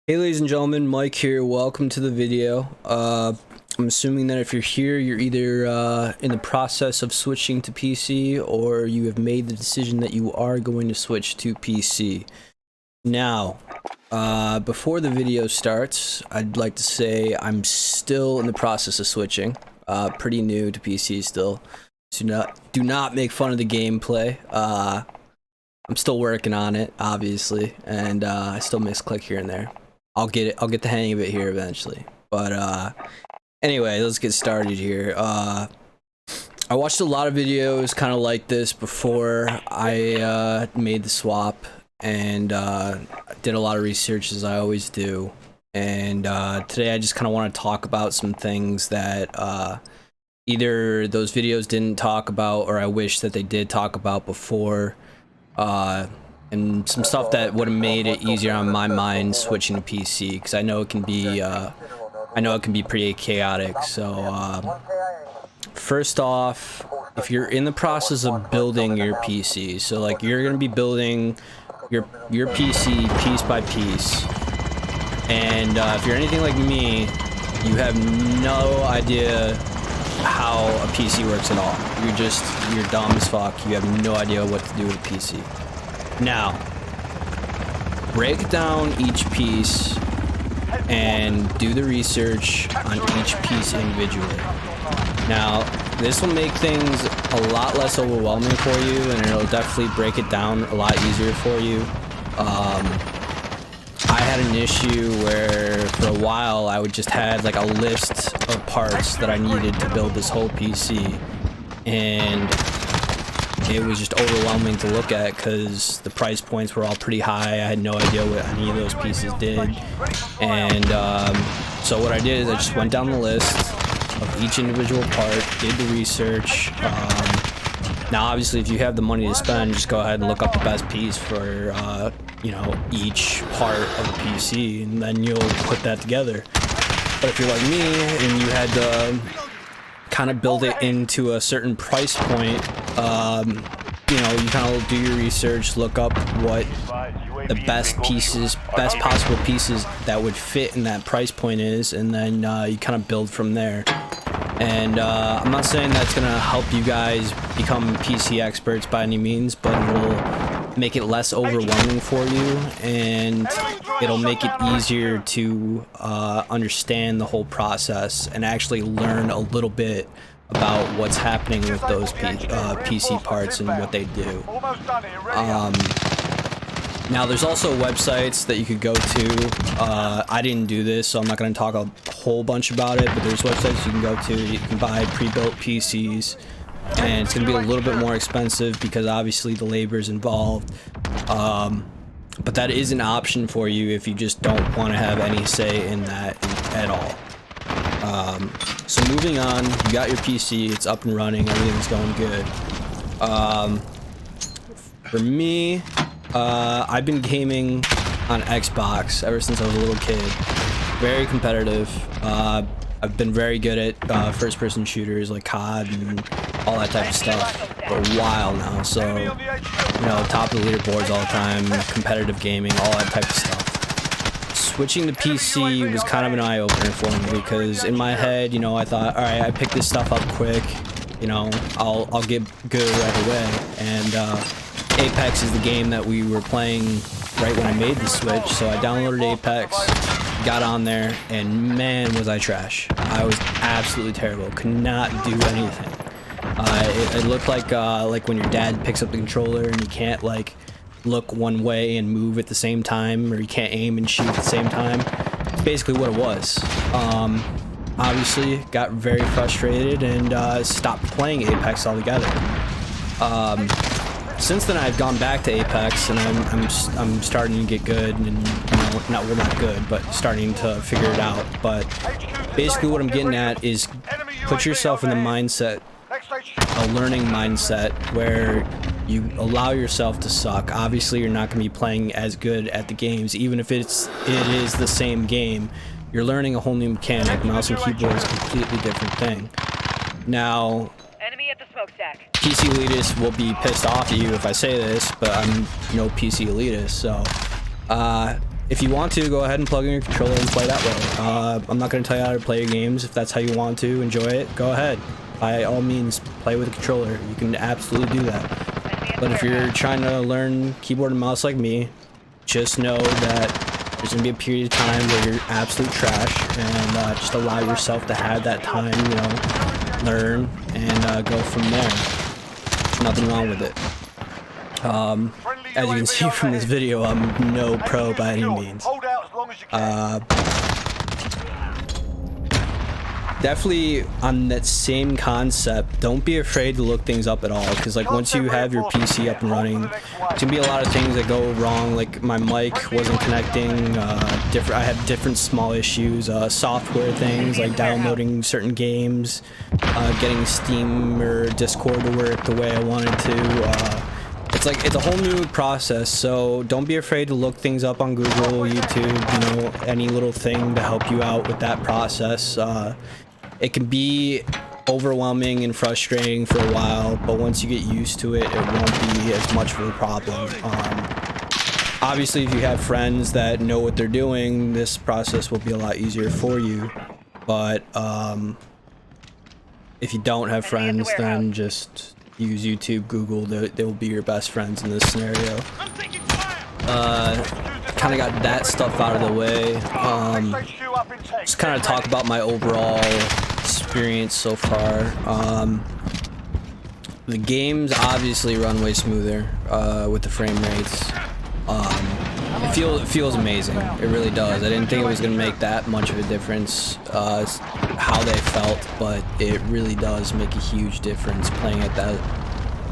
Hey ladies and gentlemen, Mike here. Welcome to the video. I'm assuming that if you're here, you're either in the process of switching to PC or you have made the decision that you are going to switch to PC. Now, before the video starts, I'd like to say I'm still in the process of switching. Pretty new to PC still. So do not make fun of the gameplay. I'm still working on it, obviously, and I still misclick here and there. I'll get the hang of it here eventually. But anyway, let's get started here. I watched a lot of videos kind of like this before I made the swap, and did a lot of research as I always do. And today I just kind of want to talk about some things that either those videos didn't talk about or I wish that they did talk about before. And some stuff that would have made it easier on my mind switching to PC, because I know it can be pretty chaotic. So first off, if you're in the process of building your PC, so like you're gonna be building your PC piece by piece, and if you're anything like me, you have no idea how a PC works at all. You're dumb as fuck. You have no idea what to do with a PC. Now, break down each piece and do the research on each piece individually. Now, this will make things a lot less overwhelming for you, and it'll definitely break it down a lot easier for you. I had an issue where for a while I would just had like a list of parts that I needed to build this whole PC, and it was just overwhelming to look at because the price points were all pretty high. I had no idea what any of those pieces did. And so what I did is I just went down the list of each individual part, did the research. Now obviously if you have the money to spend, just go ahead and look up the best piece for you know, each part of the PC, and then you'll put that together. But if you're like me and you had to kind of build it into a certain price point, you know, you kind of do your research, look up what the best possible pieces that would fit in that price point is, and then you kind of build from there. And I'm not saying that's gonna help you guys become PC experts by any means, but it'll make it less overwhelming for you, and it'll make it easier to understand the whole process and actually learn a little bit about what's happening with those PC parts and what they do. Now there's also websites that you could go to. I didn't do this, so I'm not going to talk a whole bunch about it, but there's websites you can go to. You can buy pre-built PCs, and it's going to be a little bit more expensive because obviously the labor is involved. But that is an option for you if you just don't want to have any say in that at all. So moving on, you got your PC, it's up and running, everything's going good. For me, I've been gaming on Xbox ever since I was a little kid. Very competitive. I've been very good at first-person shooters like COD and all that type of stuff for a while now. So, you know, top of the leaderboards all the time, competitive gaming, all that type of stuff. Switching to PC was kind of an eye-opener for me because in my head, you know, I thought, all right, I picked this stuff up quick, you know, I'll get good right away. And Apex is the game that we were playing right when I made the switch, so I downloaded Apex, got on there, and man, was I trash. I was absolutely terrible. Could not do anything. It looked like when your dad picks up the controller and you can't like look one way and move at the same time, or you can't aim and shoot at the same time. It's basically what it was. Obviously got very frustrated and stopped playing Apex altogether. Since then I've gone back to Apex, and I'm starting to get good, and, you know, not good, but starting to figure it out. But basically what I'm getting at is put yourself in the mindset, a learning mindset, where you allow yourself to suck. Obviously you're not going to be playing as good at the games, even if it is the same game. You're learning a whole new mechanic. Mouse and keyboard is a completely different thing. Now, PC elitists will be pissed off at you if I say this, but I'm no PC elitist, so if you want to, go ahead and plug in your controller and play that way. I'm not going to tell you how to play your games. If that's how you want to enjoy it, go ahead. By all means, play with a controller. You can absolutely do that. But if you're trying to learn keyboard and mouse like me, just know that there's going to be a period of time where you're absolute trash, and just allow yourself to have that time, you know, learn, and go from there. There's nothing wrong with it. As you can see from this video, I'm no pro by any means. Definitely on that same concept, don't be afraid to look things up at all, because like once you have your PC up and running, there's gonna be a lot of things that go wrong. Like my mic wasn't connecting, I had different small issues, software things like downloading certain games, getting Steam or Discord to work the way I wanted to. It's a whole new process, so don't be afraid to look things up on Google, YouTube, you know, any little thing to help you out with that process. It can be overwhelming and frustrating for a while, but once you get used to it, it won't be as much of a problem. Obviously, if you have friends that know what they're doing, this process will be a lot easier for you. But if you don't have friends, then just use YouTube, Google. They will be your best friends in this scenario. Kind of got that stuff out of the way. Just kind of talk about my overall experience so far. The games obviously run way smoother with the frame rates. It feels amazing. It really does. I didn't think it was gonna make that much of a difference how they felt, but it really does make a huge difference playing at that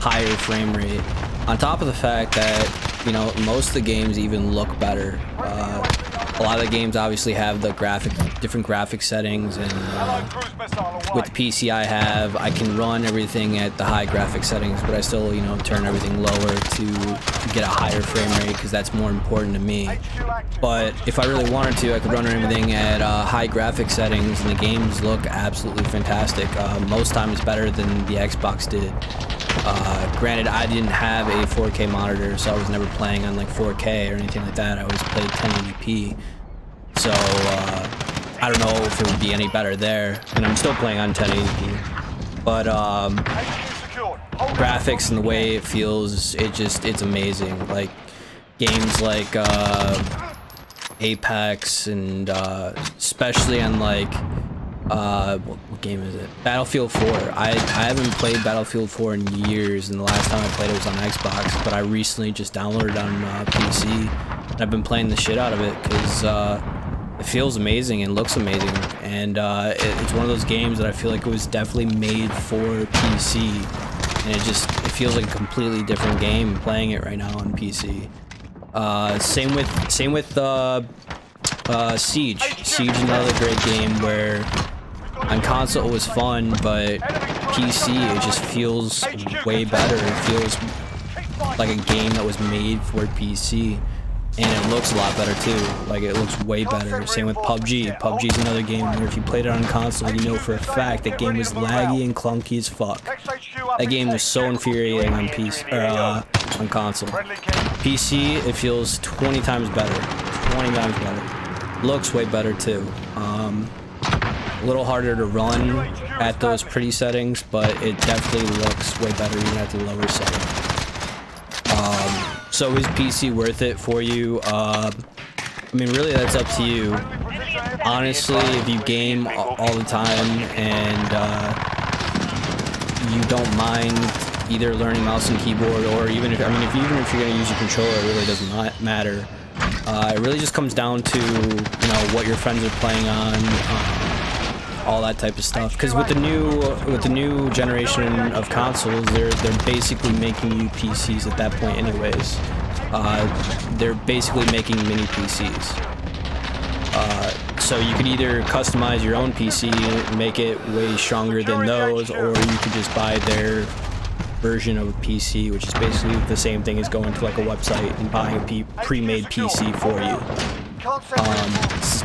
higher frame rate. On top of the fact that, you know, most of the games even look better. A lot of the games obviously have the different graphic settings, and with the PC I can run everything at the high graphic settings, but I still, you know, turn everything lower to get a higher frame rate because that's more important to me. But if I really wanted to, I could run everything at high graphic settings, and the games look absolutely fantastic. Most times better than the Xbox did. Granted, I didn't have a 4K monitor, so I was never playing on like 4K or anything like that. I always played 1080p. So, I don't know if it would be any better there. And I'm still playing on 1080p. But, graphics and the way it feels, it's amazing. Like, games like, Apex and, especially on like, what game is it? Battlefield 4. I haven't played Battlefield 4 in years, and the last time I played it was on Xbox, but I recently just downloaded it on PC, and I've been playing the shit out of it because it feels amazing and looks amazing, and it's one of those games that I feel like it was definitely made for PC, and it feels like a completely different game playing it right now on PC. Same with Siege. Siege, another great game where on console it was fun, but PC it just feels way better. It feels like a game that was made for PC, and it looks a lot better too. Like, it looks way better. Same with PUBG. PUBG is another game where if you played it on console, you know for a fact that game was laggy and clunky as fuck. That game was so infuriating on PC on console. PC, it feels 20 times better. 20 times better. Looks way better too. A little harder to run at those pretty settings, but it definitely looks way better even at the lower setting. So is PC worth it for you? I mean, really, that's up to you. Honestly, if you game all the time and you don't mind either learning mouse and keyboard, or even if you're gonna use your controller, it really doesn't matter. It really just comes down to, you know, what your friends are playing on, all that type of stuff. Because with the new generation of consoles, they're basically making you PCs at that point, anyways. They're basically making mini PCs. So you could either customize your own PC, make it way stronger than those, or you could just buy their version of a PC, which is basically the same thing as going to like a website and buying a pre-made PC for you. It's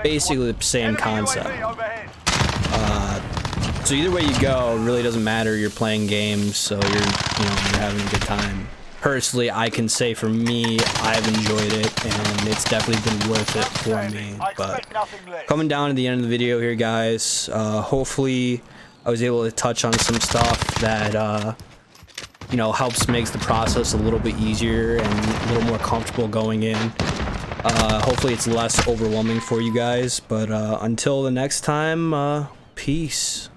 basically the same concept. So either way you go, it really doesn't matter. You're playing games, so you're having a good time. personally, I can say for me, I've enjoyed it, and it's definitely been worth it for me. But coming down to the end of the video here, guys, hopefully I was able to touch on some stuff that you know, helps makes the process a little bit easier and a little more comfortable going in. Hopefully it's less overwhelming for you guys, but until the next time, peace.